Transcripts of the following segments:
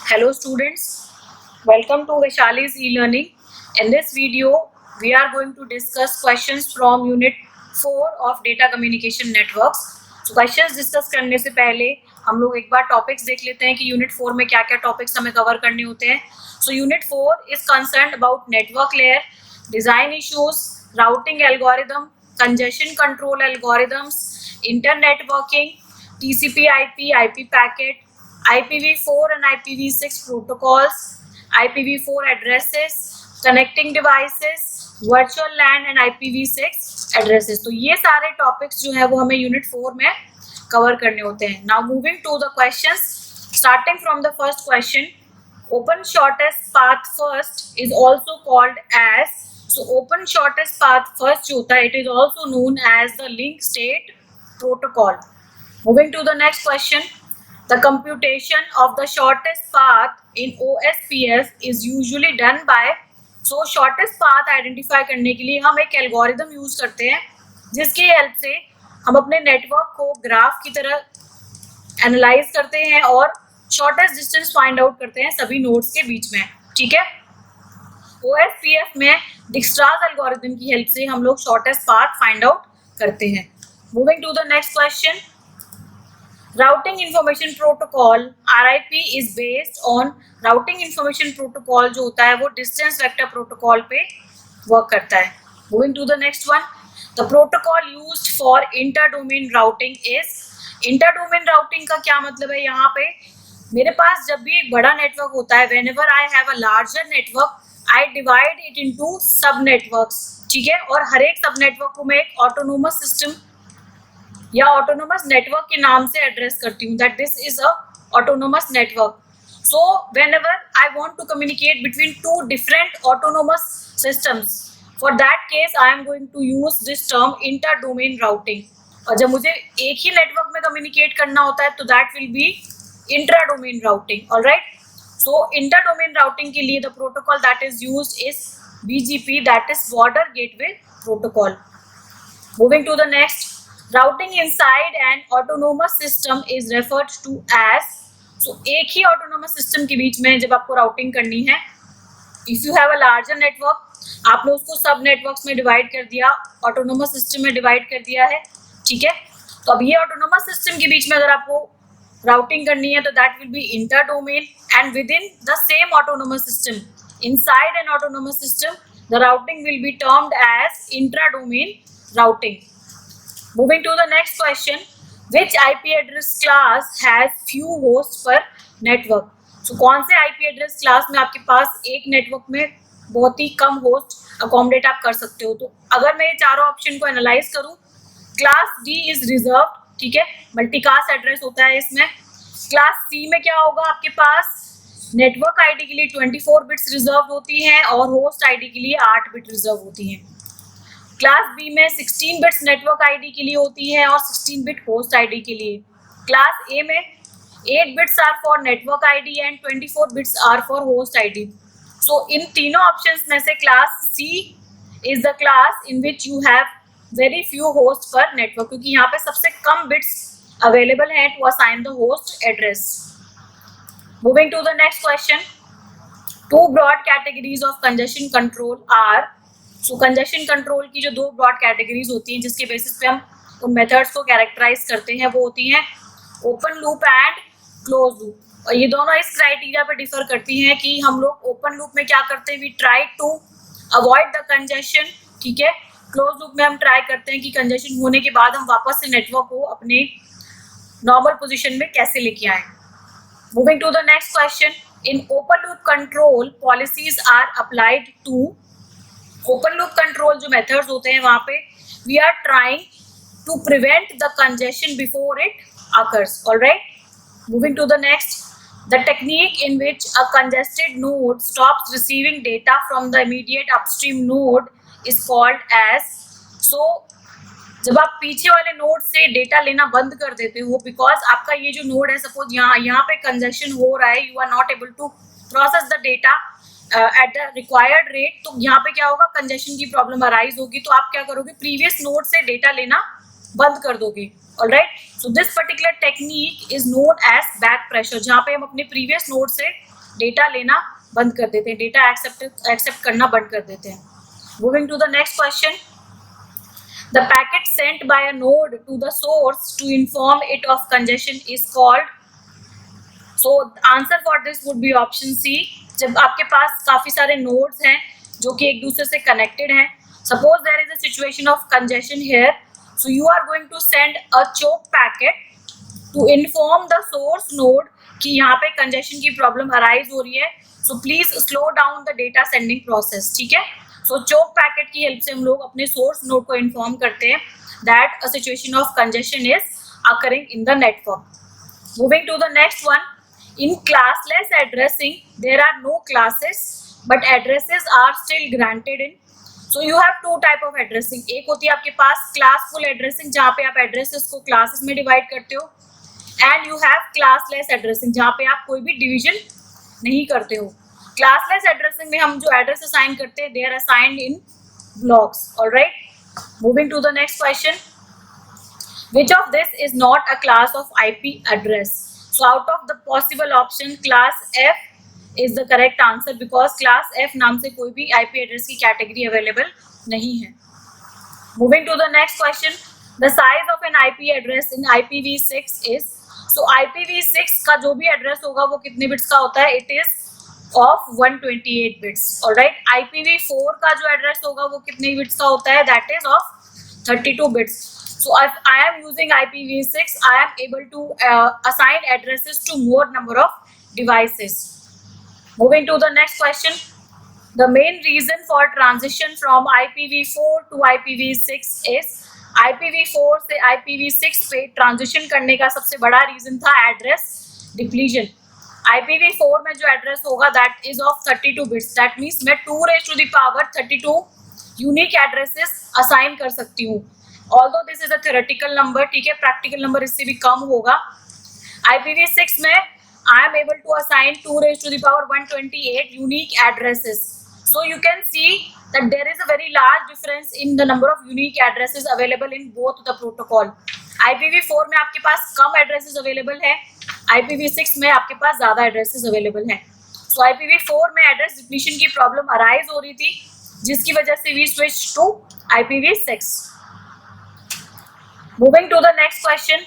Hello students, welcome to Vaishali's e-learning. In this video, we are going to discuss questions from Unit 4 of Data Communication Networks. So questions discuss करने से पहले हम लोग एक बार topics देख लेते हैं कि यूनिट 4 में क्या क्या टॉपिक्स हमें कवर करने होते हैं. So Unit 4 is concerned about network layer, design issues, routing algorithm, congestion control algorithms, internetworking, TCP/IP, IP packet, IPv4 and IPv6 protocols, IPv4 addresses, connecting devices, virtual LAN and IPv6 addresses. तो ये सारे topics जो है वो हमें unit 4 में cover करने होते हैं. Now moving to the questions, starting from the first question. Open shortest path first is also called as, so open shortest path first जो होता है, it is also known as the link state protocol. Moving to the next question, the computation of the shortest path in OSPF is usually done by, so shortest path identify करने के लिए हम एक algorithm use करते हैं जिसकी help से हम अपने नेटवर्क को ग्राफ की तरह एनालाइज करते हैं और शॉर्टेस्ट डिस्टेंस फाइंड आउट करते हैं सभी नोड्स के बीच में. ठीक है, OSPF में डिक्स्ट्रास एल्गोरिथम की हेल्प से हम लोग शॉर्टेस्ट पाथ फाइंड आउट करते हैं. Moving to the next question, routing information protocol RIP is based on, routing information protocol जो होता है वो डिस्टेंस वेक्टर प्रोटोकॉल पे वर्क करता है. Moving to the next one, the protocol used for inter domain routing is, inter domain routing का क्या मतलब है, यहाँ पे मेरे पास जब भी एक बड़ा नेटवर्क होता है, whenever I have a larger network I divide it into सब नेटवर्क्स. ठीक है, और हर एक सब नेटवर्क को मैं एक ऑटोनोमस सिस्टम या ऑटोनोमस नेटवर्क के नाम से एड्रेस करती हूँ, that this is a autonomous network. So whenever I want to communicate between two different autonomous systems, for that case I am going to use this term inter domain routing. और जब मुझे एक ही network में communicate करना होता है तो that will be intra domain routing. Alright, so inter domain routing के लिए the protocol that is used is BGP, that is border gateway protocol. Moving to the next, routing inside an autonomous system is referred to as, so एक ही autonomous system के बीच में जब आपको routing करनी है, if you have a larger network, आपने उसको सब नेटवर्क्स में डिवाइड कर दिया, autonomous system में डिवाइड कर दिया है. ठीक है, तो अब ये autonomous system के बीच में अगर आपको routing करनी है तो that will be inter domain, and within the same autonomous system, inside an autonomous system, the routing will be termed as intra domain routing. Moving to the next question, which IP address class has few hosts per network? So कौन से IP address class में आपके पास एक network में बहुत ही कम host accommodate आप कर सकते हो? तो अगर मैं ये चारों ऑप्शन को एनालाइज करूं, क्लास D इज रिजर्व. ठीक है, मल्टीकास्ट एड्रेस होता है इसमें. क्लास C में क्या होगा, आपके पास नेटवर्क आईडी के लिए 24 बिट्स रिजर्व होती हैं और होस्ट आईडी के लिए 8 बिट रिजर्व होती हैं. क्लास B में 16 बिट्स नेटवर्क आईडी के लिए होती है और 16 बिट होस्ट आईडी के लिए. क्लास A में 8 bits are for network ID and 24 bits are for host ID. So इन तीनों ऑप्शंस में से class C is the class in which you have very few host per network, क्योंकि यहाँ पे सबसे कम बिट्स अवेलेबल हैं to assign the host address. Moving to the next question, two broad categories of congestion control are, so congestion control की जो दो broad categories होती हैं जिसके बेसिस पे हम उन मेथड्स को कैरेक्टराइज करते हैं, वो होती हैं open loop and close loop. और ये दोनों इस क्राइटेरिया पे डिफर करती हैं कि हम लोग ओपन लूप में क्या करते हैं, we try to avoid the congestion. ठीक है, क्लोज लूप में हम ट्राई करते हैं कि कंजेशन होने के बाद हम वापस से नेटवर्क को अपने नॉर्मल पोजिशन में कैसे लेके आए. Moving to the next question, in open loop control policies are applied to, open loop control जो मेथड्स होते हैं वहां पे we are trying to prevent the congestion before it occurs. Alright, moving to the next, the technique in which a congested node stops receiving data from the immediate upstream node is called as, so जब आप पीछे वाले node से data लेना बंद कर देते हो बिकॉज आपका ये जो नोड है, सपोज यहाँ पे कंजेशन हो रहा है, you are not able to process the data at the required rate, तो यहाँ पे क्या होगा, कंजेशन की प्रॉब्लम अराइज होगी. तो आप क्या करोगे, प्रीवियस नोड से डेटा लेना बंद कर दोगे. Alright, so this particular technique is known as back pressure, जहाँ पे हम अपने प्रीवियस नोड से डेटा लेना बंद कर देते हैं, डेटा एक्सेप्ट करना बंद कर देते हैं. Moving to the next question. The packet sent by a node to the source to inform it of congestion is called. So answer for this would be option C. जब आपके पास काफी सारे nodes हैं जो कि एक दूसरे से connected हैं, suppose there is a situation of congestion here, so you are going to send a choke packet to inform the source node कि यहाँ पे congestion की problem arise हो रही है, so please slow down the data sending process. ठीक है. So choke packet की हेल्प से हम लोग अपने source node को inform करते हैं that a situation of congestion is occurring in the network. Moving to the next one. In classless addressing, there are no classes, but addresses are still granted in. So you have two type of addressing. एक होती है आपके पास classful addressing जहाँ पे आप addresses को classes में divide करते हो, and you have classless addressing जहाँ पे आप कोई भी division नहीं करते हो. Classless addressing में हम जो address assign करते हैं, they are assigned in blocks. All right. Moving to the next question. Which of this is not a class of IP address? So out of the possible option, class F is the correct answer because class F नाम से कोई भी IP address की category available नहीं है. Moving to the next question. The size of an IP address in IPv6 is. So IPv6 का जो भी address होगा वो कितने bits का होता है? It is of 128 bits. Alright. IPv4 का जो address होगा वो कितने bits का होता है? That is of 32 bits. So if I am using IPv6, I am able to assign addresses to more number of devices. Moving to the next question. The main reason for transition from IPv4 to IPv6 is IPv4 से IPv6 पे transition करने का सबसे बड़ा reason था address depletion. IPv4 में जो address होगा that is of 32 bits. That means मैं 2 raised to the power 32 unique addresses assign कर सकती हूँ. Although this is a theoretical number, ठीक है, practical number इससे भी कम होगा. IPv6 में I am able to assign 2 raised to the power 128 unique addresses. So you can see that there is a very large difference in the number of unique addresses available in both the protocol. IPv4 में आपके पास कम addresses available है, IPv6 में आपके पास ज़्यादा addresses available हैं. So IPv4 में address depletion की problem arise हो रही थी, जिसकी वजह से we switched to IPv6. Moving to the next question.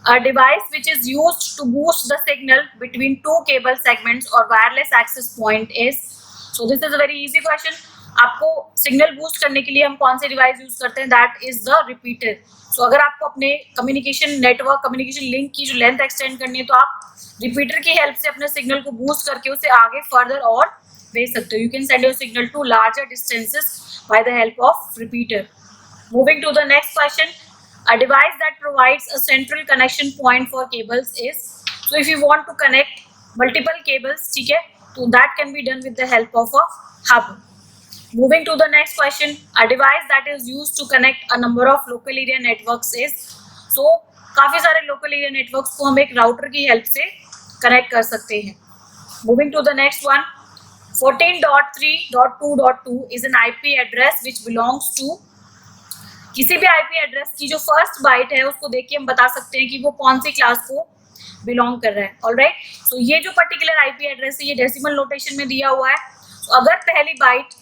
A device which is used to boost the signal between two cable segments or wireless access point is. So this is a very easy question. आपको signal boost करने के लिए हम कौन से device use करते हैं? That is the repeater. So अगर आपको अपने कम्युनिकेशन नेटवर्क कम्युनिकेशन लिंक की जो लेंथ एक्सटेंड करनी है तो आप रिपीटर की हेल्प से अपने सिग्नल को बूस्ट करके उसे आगे फर्दर और भेज सकते हो. You can send your signal to larger distances by the help of repeater. Moving to the next question. A device that provides a central connection point for cables is. So if you want to connect multiple cables, ठीक है, तो that can be done with the help of a hub. Moving to the next question. A device that is used to connect a number of local area networks is. So काफी सारे local area networks को हम एक router की help से connect कर सकते हैं. Moving to the next one. 14.3.2.2 is an IP address which belongs to. किसी भी आईपी एड्रेस की जो फर्स्ट बाइट है उसको देख के हम बता सकते हैं कि वो कौन सी क्लास को बिलोंग कर रहा है. ऑलराइट. सो ये जो पर्टिकुलर आईपी एड्रेस है ये डेसिमल नोटेशन में दिया हुआ है. तो अगर पहली बाइट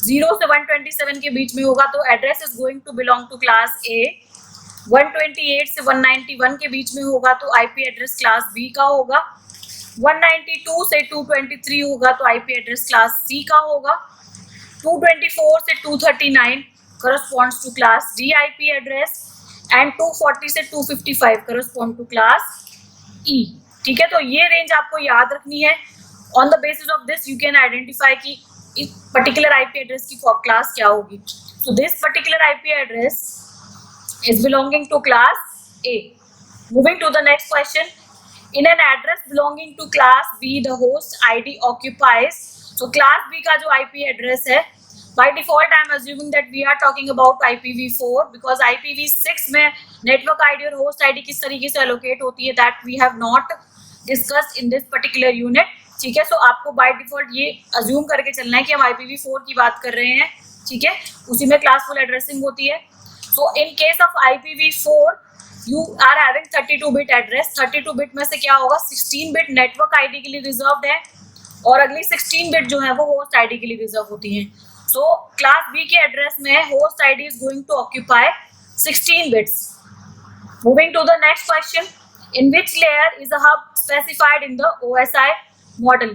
0 से 127 के बीच में होगा तो address is going to belong to class A. 128 से 191 के बीच में होगा तो आईपी एड्रेस क्लास बी का होगा. 192 से 223 होगा तो आईपी एड्रेस क्लास सी का होगा. 224 से 239 corresponds to class D IP address and 240 से 255 correspond to class E. ठीक है, तो ये रेंज आपको याद रखनी है. On the basis of this you can identify कि इस particular IP address की क्लास क्या होगी. So this particular IP address is belonging to class A. Moving to the next question. In an address belonging to class B, the host ID occupies. So class B का जो IP address है, by default I am assuming that we are talking about IPv4 because IPv6 में network ID और host ID किस तरीके से allocate होती है that we have not discussed in this particular unit. ठीक है, so आपको by default ये assume करके चलना है कि हम IPv4 की बात कर रहे हैं. ठीक है, उसी में classful addressing होती है. So in case of IPv4 you are having 32 bit address. 32 bit में से क्या होगा? 16 bit network ID के लिए reserved है, और अगली 16 बिट जो है वो होस्ट आईडी के लिए रिजर्व होती हैं. सो क्लास बी के एड्रेस में host ID is going to occupy 16 bits. Moving to the next question, in which layer is a hub specified in the OSI model.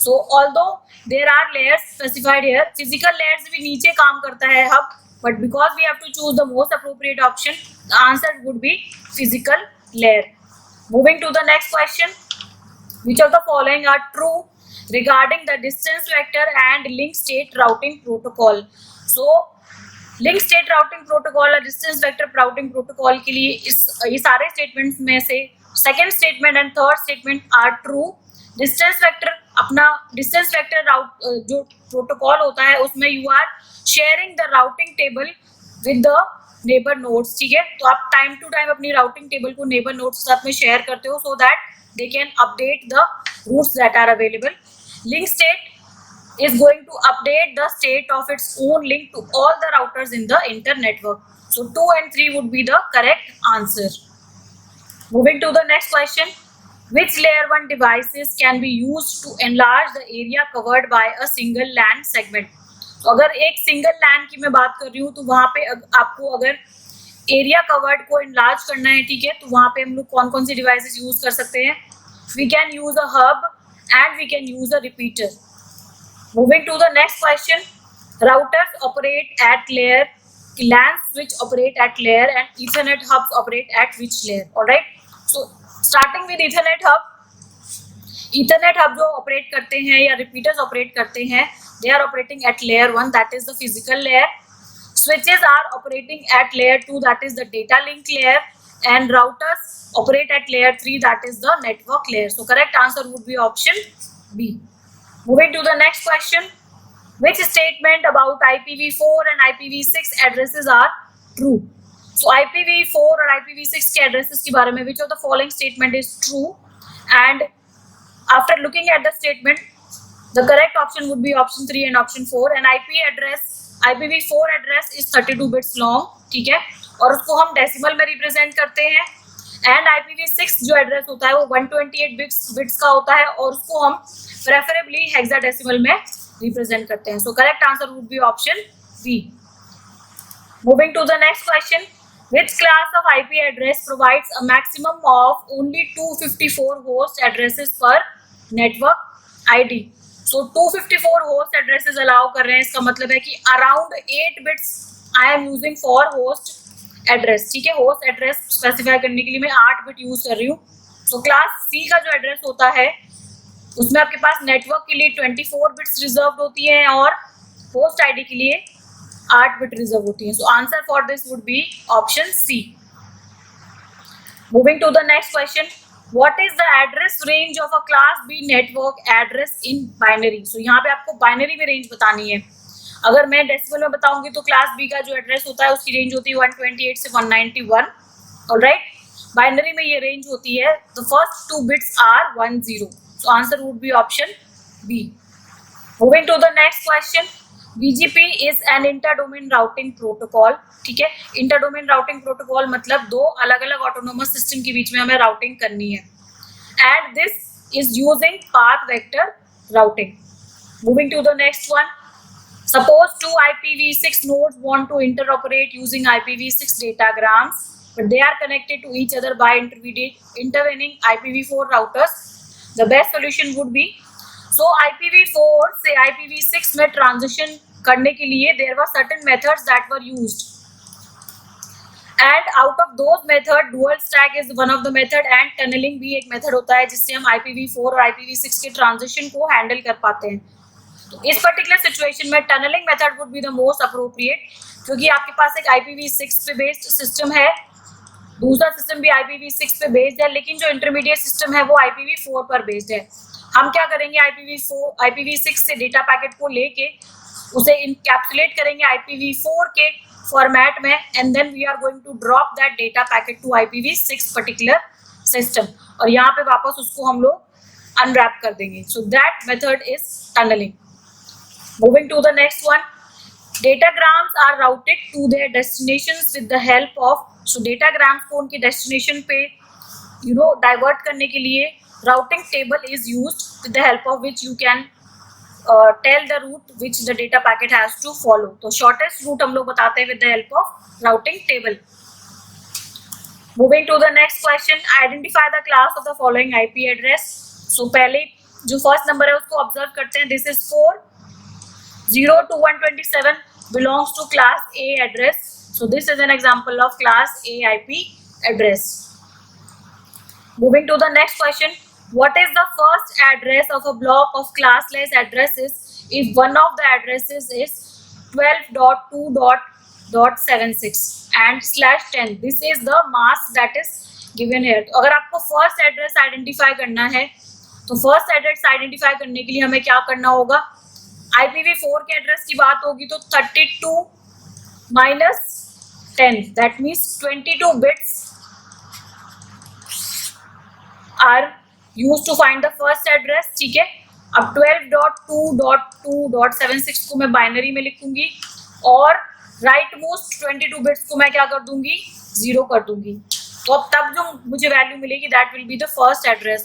So although there are layers specified here, physical layers भी नीचे काम करता है hub, but because we have to choose the most appropriate option, the answer would be physical layer. Moving to the next question, which of the following are true regarding the distance vector and link state routing protocol? So link state routing protocol और distance vector routing protocol के लिए ये सारे statements में से second statement and third statement are true. Distance vector route जो protocol होता है उसमें you are sharing the routing table with the neighbour nodes. ठीक है, तो आप टाइम टू टाइम अपनी राउटिंग टेबल को नेबर नोड्स के साथ में शेयर करते हो so that they can update the roots that are available. Link state is going to update the state of its own link to all the routers in the inter-network. So 2 and 3 would be the correct answer. Moving to the next question, which layer 1 devices can be used to enlarge the area covered by a single LAN segment? तो अगर एक single LAN की मैं बात कर रही हूँ तो वहाँ पे आपको अगर एरिया कवर्ड को enlarge करना है, ठीक है, तो वहाँ पे हम लोग कौन कौन सी डिवाइसेस यूज कर सकते हैं? We can use a hub and we can use a repeater. Moving to the next question, routers operate at layer, LAN switch operate at layer and Ethernet hubs operate at which layer? Alright, so starting with Ethernet hub. Ethernet hub जो operate करते हैं या repeaters operate करते हैं, they are operating at layer 1, that is the physical layer. Switches are operating at layer 2, that is the data link layer, and routers operate at layer 3, that is the network layer. So correct answer would be option B. Moving to the next question, which statement about IPv4 and IPv6 addresses are true? So IPv4 और IPv6 के addresses के बारे में which of the following statement is true? And after looking at the statement, the correct option would be option 3 and option 4. And IPv4 address is 32 bits long, ठीक है, और उसको हम डेसिमल में रिप्रेजेंट करते हैं. एंड IPv6 जो address होता है वो 128 बिट्स का होता है और उसको हम प्रेफरेबली हेक्साडेसिमल में रिप्रेजेंट करते हैं. So correct answer would be option B. Moving to the next question, which class of IP address provides a maximum of only 254 host addresses per network ID? So 254 host addresses allow कर रहे हैं, इसका मतलब है कि around 8 bits I am using for host address. ठीक है, host address specify करने के लिए मैं 8 बिट यूज कर रही हूँ. तो क्लास सी का जो एड्रेस होता है उसमें आपके पास नेटवर्क के लिए 24 बिट्स रिजर्व होती हैं और होस्ट आईडी के लिए 8 बिट रिजर्व होती हैं. So answer for this would be option C. Moving to the next question, what is the address range of a class B network address in binary? So यहाँ पे आपको binary में range बतानी है. अगर मैं डेसिमल में बताऊंगी तो क्लास बी का जो एड्रेस होता है उसकी रेंज होती है 128 से 191. ऑलराइट, बाइनरी में ये रेंज होती है, the first 2 bits are 10. So answer would be option B. Moving to the next question, BGP is an inter domain routing protocol. ठीक है, इंटर डोमेन राउटिंग प्रोटोकॉल मतलब दो अलग अलग ऑटोनोमस सिस्टम के बीच में हमें राउटिंग करनी है. And this is using path vector routing. Moving to the next one, suppose two IPv6 nodes want to interoperate using IPv6 datagrams, but they are connected to each other by intervening IPv4 routers. The best solution would be, so IPv4 से IPv6 में transition करने के लिए there were certain methods that were used, and out of those method dual stack is one of the method and tunneling भी एक method होता है जिससे हम IPv4 और IPv6 के transition को handle कर पाते हैं. तो इस पर्टिकुलर सिचुएशन में tunneling method would be the most appropriate, क्योंकि आपके पास एक IPv6 पे बेस्ड सिस्टम है, दूसरा सिस्टम भी IPv6 पे बेस्ड है, लेकिन जो इंटरमीडिएट सिस्टम है वो IPv4 पर बेस्ड है. हम क्या करेंगे, IPv6 से डेटा पैकेट को लेके उसे इनकैप्सुलेट करेंगे IPv4 के फॉर्मेट में, and then we are going to drop that data packet to IPv6 particular system, और यहाँ पे वापस उसको हम लोग अनरैप कर देंगे. So that method is tunneling. Moving to the next one, datagrams are routed to their destinations with the help of, so datagrams को उनके destination पे divert करने के लिए routing table is used with the help of which you can tell the route which the data packet has to follow. तो shortest route हम लोग बताते हैं with the help of routing table. Moving to the next question, identify the class of the following IP address. So पहले जो first number है उसको observe करते हैं. This is 4 to 127 belongs to class A address. So this is an example of class A IP address. Moving to the next question, what is the first address of a block of classless addresses if one of the addresses is 12.2.76 and /10? This is the mask that is given here. तो अगर आपको first address identify करना है तो first address identify करने के लिए हमें क्या करना होगा? IPv4 के एड्रेस की बात होगी तो 32 minus 10, that means 22 bits are used to find the first address. ठीक है, अब 12.2.2.76 को मैं बाइनरी में लिखूंगी और राइट मोस्ट 22 बिट्स को मैं क्या कर दूंगी? 0 कर दूंगी. तो अब तब जो मुझे वैल्यू मिलेगी that will be the first address.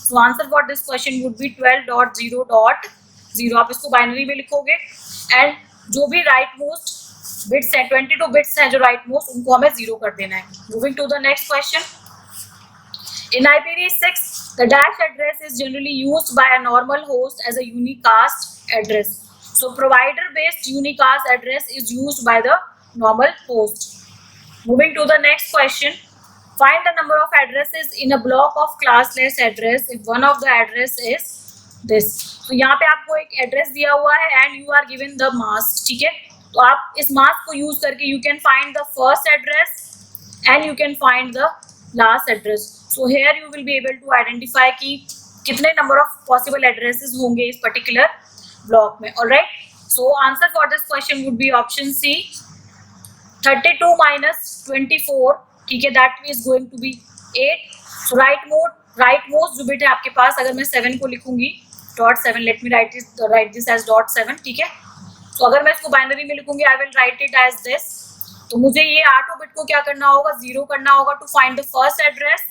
So answer for this question would be 12.0.0. आप इसको बाइनरी में लिखोगे एंड जो भी राइट मोस्ट बिट्स हैं 22 बिट्स हैं जो राइट मोस्ट उनको हमें 0 कर देना है. Moving to the next question. In IPv6, the dash address is generally used by a normal host as a unicast address. So provider-based unicast address is used by the normal host. Moving to the next question, find the number of addresses in a block of classless address if one of the address is this. So यहाँ पे आपको एक address दिया हुआ है and you are given the mask. ठीक है, तो आप इस mask को use करके you can find the first address and you can find the last address. So here you will be able to identify कि कितने number of possible addresses होंगे इस particular block में. Alright. So answer for this question would be option C. 32 minus 24. ठीक है, that is going to be 8. So rightmost जो bit है आपके पास, अगर मैं 7 को लिखूंगी .7, let me write this as .7. ठीक है, तो अगर मैं इसको बाइनरी में लिखूंगी I will write it as this. तो मुझे ये 8 बिट को क्या करना होगा? 0 करना होगा to find the first address.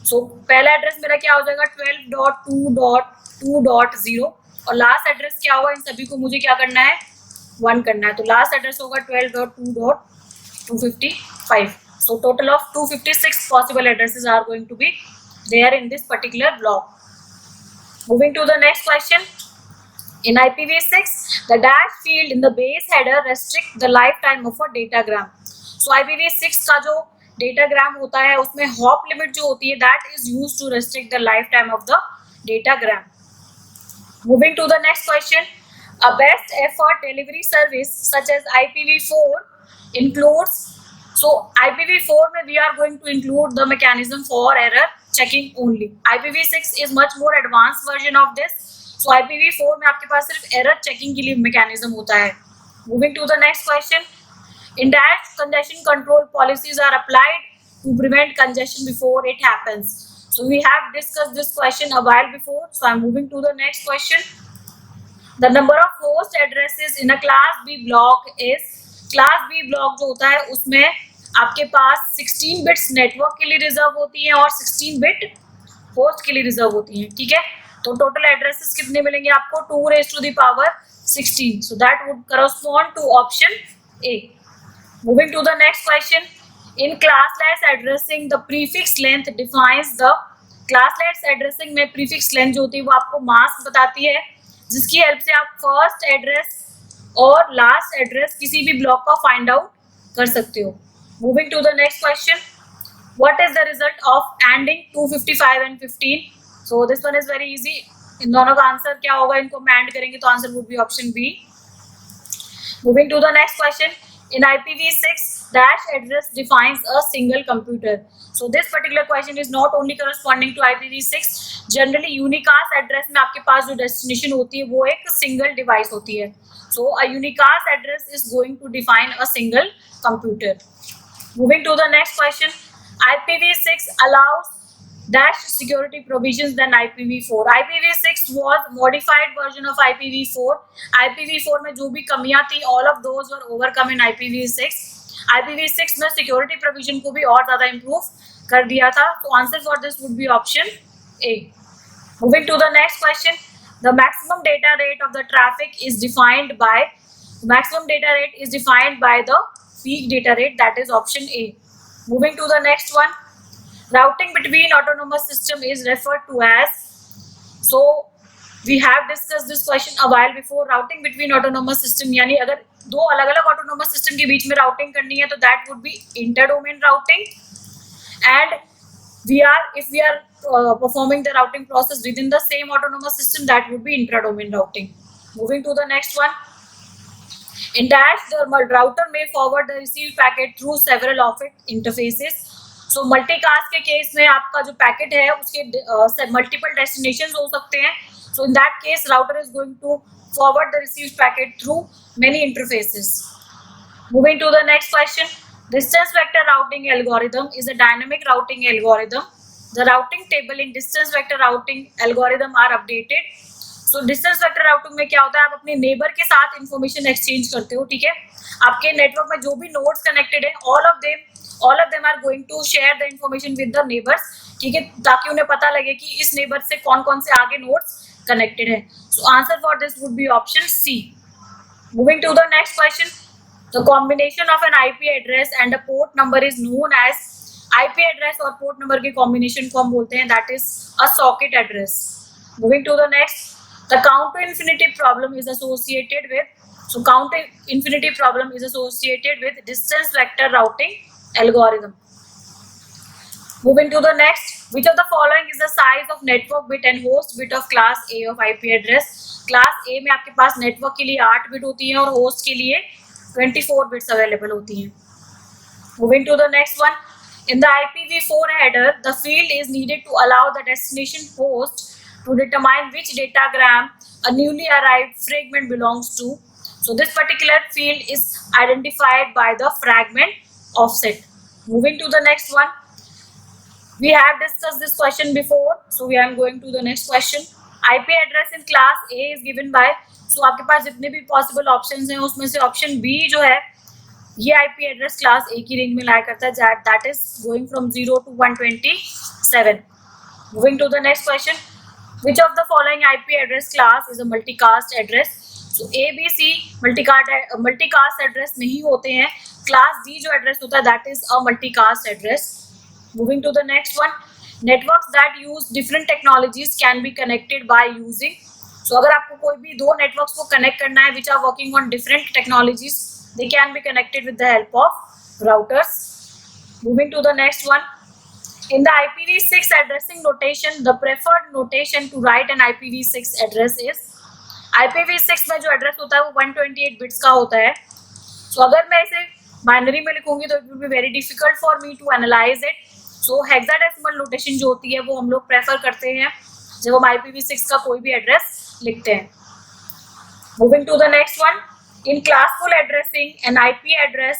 So पहला एड्रेस मेरा क्या हो जाएगा? 12.2.2.0 और लास्ट एड्रेस क्या होगा? इन सभी को मुझे क्या करना है? 1 करना है. तो लास्ट एड्रेस होगा 12.2.255. So total of 256 possible addresses are going to be there in this particular block. Moving to the next question. In IPv6, the dash field in the base header restrict the lifetime of a datagram. So IPv6 का जो datagram होता है उसमें hop limit जो होती है that is used to restrict the lifetime of the datagram. Moving to the next question, a best effort delivery service such as IPv4 includes. So IPv4 में we are going to include the mechanism for error checking only. IPv6 is much more advanced version of this. So IPv4 में आपके पास सिर्फ error checking के लिए mechanism होता है. Moving to the next question. In dash congestion control policies are applied to prevent congestion before it happens. So we have discussed this question a while before. So I am moving to the next question. The number of host addresses in a class B block is. Class B block जो होता है उसमें आपके पास 16 bits network के लिए reserve होती है और 16 बिट होस्ट के लिए रिजर्व होती है. ठीक है, तो टोटल एड्रेसेस कितने मिलेंगे आपको? 2 raised to the power 16. So that would correspond to option A. Moving to the next question. In classless addressing, the prefix length defines the. classless addressing में prefix length जो होती है वो आपको mask बताती है जिसकी हेल्प से आप फर्स्ट एड्रेस और लास्ट एड्रेस किसी भी ब्लॉक का फाइंड आउट कर सकते हो. Moving to the next question. What is the result of ANDing 255 and 15? So this one is very easy. इन दोनों का आंसर क्या होगा? इनको AND करेंगे तो answer would be option B. Moving to the next question. In IPv6, dash address defines a single computer. So this particular question is not only corresponding to IPv6. Generally unicast address में आपके पास जो destination होती है वो एक single device होती है. So a unicast address is going to define a single computer. Moving to the next question. IPv6 allows dash security provisions than IPv4. IPv6 was modified version of IPv4. IPv4 में जो भी कमियां थी all of those were overcome in IPv6. IPv6 में security provision को भी और ज़्यादा improve कर दिया था. तो answer for this would be option A. Moving to the next question, the maximum data rate of the traffic is defined by the peak data rate, that is option A. Moving to the next one, routing between autonomous system is referred to as, so we have discussed this question a while before. Routing between autonomous system यानी अगर दो अलग अलग autonomous system के बीच में routing करनी है तो that would be inter-domain routing, and if we are performing the routing process within the same autonomous system, that would be intra-domain routing. Moving to the next one, in dash the router may forward the received packet through several of its interfaces. So multicast के case में आपका जो packet है उसके multiple destinations हो सकते हैं. So in that case router is going to forward the received packet through many interfaces. Moving to the next question, distance vector routing algorithm is a dynamic routing algorithm. The routing table in distance vector routing algorithm are updated. So distance vector routing में क्या होता है, आप अपने neighbour के साथ information exchange करते हो, ठीक है. आपके नेटवर्क में जो भी नोड्स कनेक्टेड है all of them are going to share the information with the neighbors, ठीक है, ताकि उन्हें पता लगे कि इस नेबर से कौन कौन से आगे नोड्स कनेक्टेड है. So answer for this would be option C. Moving to the next question, the combination of an IP address and a port number is known as, IP address और port number के combination को हम बोलते हैं, that is a socket address. Moving to the next, the count to infinity problem is associated with distance vector routing algorithm. Moving to the next, which of the following is the size of network bit and host bit of class A of IP address? Class A में आपके पास network के लिए 8 bit होती हैं और host के लिए 24 bits available होती हैं. Moving to the next one, in the IPv4 header, the field is needed to allow the destination host to determine which datagram a newly arrived fragment belongs to. So this particular field is identified by the fragment offset. Moving to the next one, we have discussed this question before, so we are going to the next question. IP address in class A is given by, so आपके पास जितने भी possible options हैं उसमें से option B जो है ये IP address class A की रेंज में लाया करता है, that is going from 0 to 127. Moving to the next question, which of the following IP address class is a multicast address? So A, B, C multicast address नहीं होते हैं. Class D जो address होता है that is a multicast address. Moving to the next one, networks that use different technologies can be connected by using. So अगर आपको कोई भी दो networks को connect करना है which are working on different technologies, they can be connected with the help of routers. Moving to the next one, in the IPv6 addressing notation, the preferred notation to write an IPv6 address is, IPv6 में जो address होता है वो 128 bits का होता है. So अगर मैं इसे बाइनरी में लिखूंगी तो it will be very difficult for me to analyze it. So hexadecimal notation जो होती है वो हम लोग प्रेफर करते हैं जब हम IPv6 का कोई भी एड्रेस लिखते हैं. Moving to the next one, in classful addressing, an IP address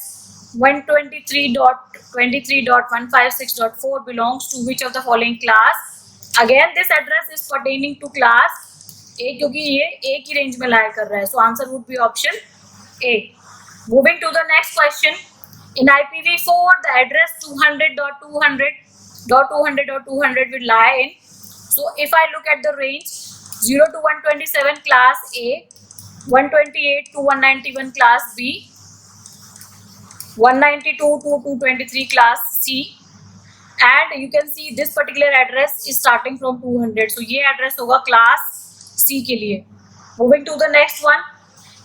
123.23.156.4 belongs to which of the following class? Again this address is pertaining to class A क्योंकि ये A की रेंज में लाया कर रहा है. So answer would be option A. Moving to the next question, in IPv4 the address 200.200.200.200 will lie in. So if I look at the range 0 to 127 class A, 128 to 191 class B, 192 to 223 class C, and you can see this particular address is starting from 200. So ये address होगा class C के लिए. Moving to the next one,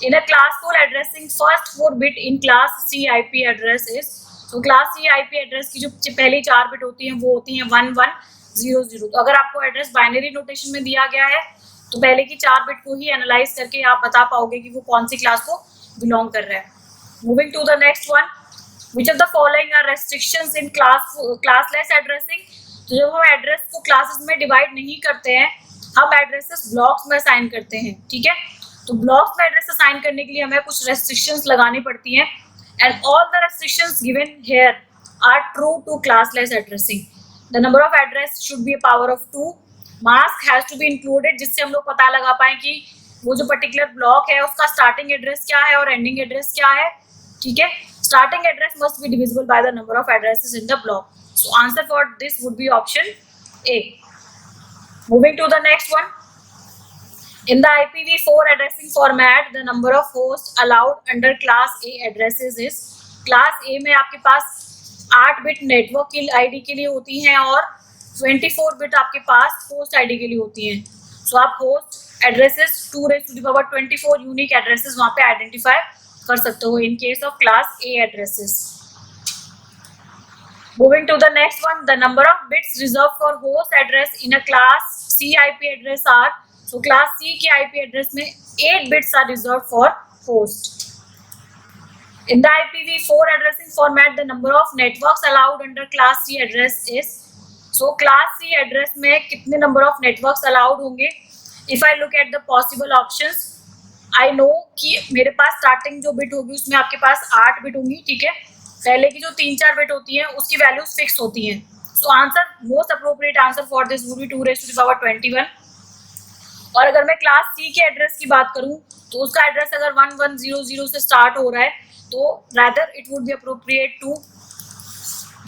in a classful addressing, first 4 bit in class C IP address is, so class C IP address की जो पहली 4 bit होती हैं वो होती हैं 1100. तो अगर आपको एड्रेस बाइनरी नोटेशन में दिया गया है तो पहले की 4 बिट को ही एनालाइज करके आप बता पाओगे कि वो कौन सी क्लास को बिलोंग कर रहा है. Moving to the next one, which of the following are restrictions in classless addressing. तो जब हम एड्रेस को क्लासेस में डिवाइड नहीं करते हैं, हम एड्रेसेस ब्लॉक्स में असाइन करते हैं, ठीक है. तो ब्लॉक्स में एड्रेस असाइन करने के लिए हमें कुछ रेस्ट्रिक्शंस लगानी पड़ती हैं, and all the restrictions given here are true to classless addressing. The number of address should be a power of 2. Mask has to be included, जिससे हम लोग पता लगा पाए कि वो जो पर्टिकुलर ब्लॉक है उसका स्टार्टिंग एड्रेस क्या है और एंडिंग एड्रेस क्या है, ठीक है. Starting address must be divisible by the number of addresses in the block. So answer for this would be option A. Moving to the next one. In the IPv4 addressing format, the number of hosts allowed under Class A addresses is, Class A में आपके पास 8 bit network की ID के लिए होती हैं और 24 bit आपके पास host ID के लिए होती हैं. सो आप होस्ट एड्रेसेस 2⁻24 यूनिक एड्रेसेस वहां पे आइडेंटिफाई कर सकते हो in case of class A addresses. Moving to the next one, the number of bits reserved for host address in a class C IP address are, so class C के IP address में 8 bits are reserved for host. In the IPv4 addressing format, the number of networks allowed under class C address is, so class C address में कितने number of networks allowed होंगे? If I look at the possible options, I know कि मेरे पास starting जो bit होगी उसमें आपके पास 8 bit होंगी, ठीक है. पहले की जो 3-4 बिट होती हैं उसकी वैल्यूज फिक्स होती हैं. So answer, most appropriate answer for this would B 2⁻21. और अगर मैं क्लास सी के एड्रेस की बात करूं तो उसका एड्रेस अगर 1100 से स्टार्ट हो रहा है तो rather it would be appropriate to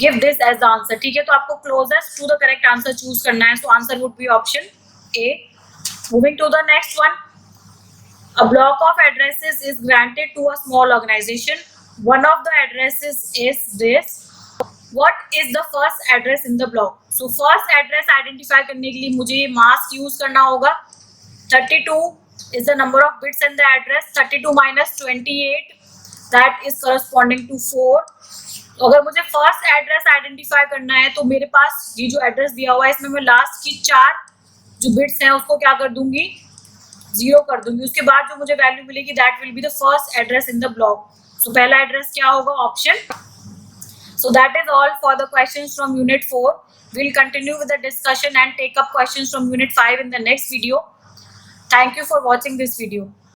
give this as the answer. ठीक है, तो आपको closest to the correct answer choose करना है. So answer would be option A. Moving to the next one. A block of addresses is granted to a small organization. One of the addresses is this. What is the first address in the block? So first address identify करने के लिए मुझे ये mask use करना होगा. 32 is the number of bits in the address. 32 minus 28, that is corresponding to 4. अगर मुझे first address identify करना है तो मेरे पास ये जो address दिया हुआ है इसमें मैं last की 4 जो bits हैं उसको क्या कर दूंगी, 0 कर दूंगी. उसके बाद जो मुझे वैल्यू मिलेगी that will be the first address in the block. So पहला एड्रेस क्या होगा, option. So that is all for the questions from unit 4. We'll continue with the discussion and take up questions from unit 5 in the next video. Thank you for watching this video.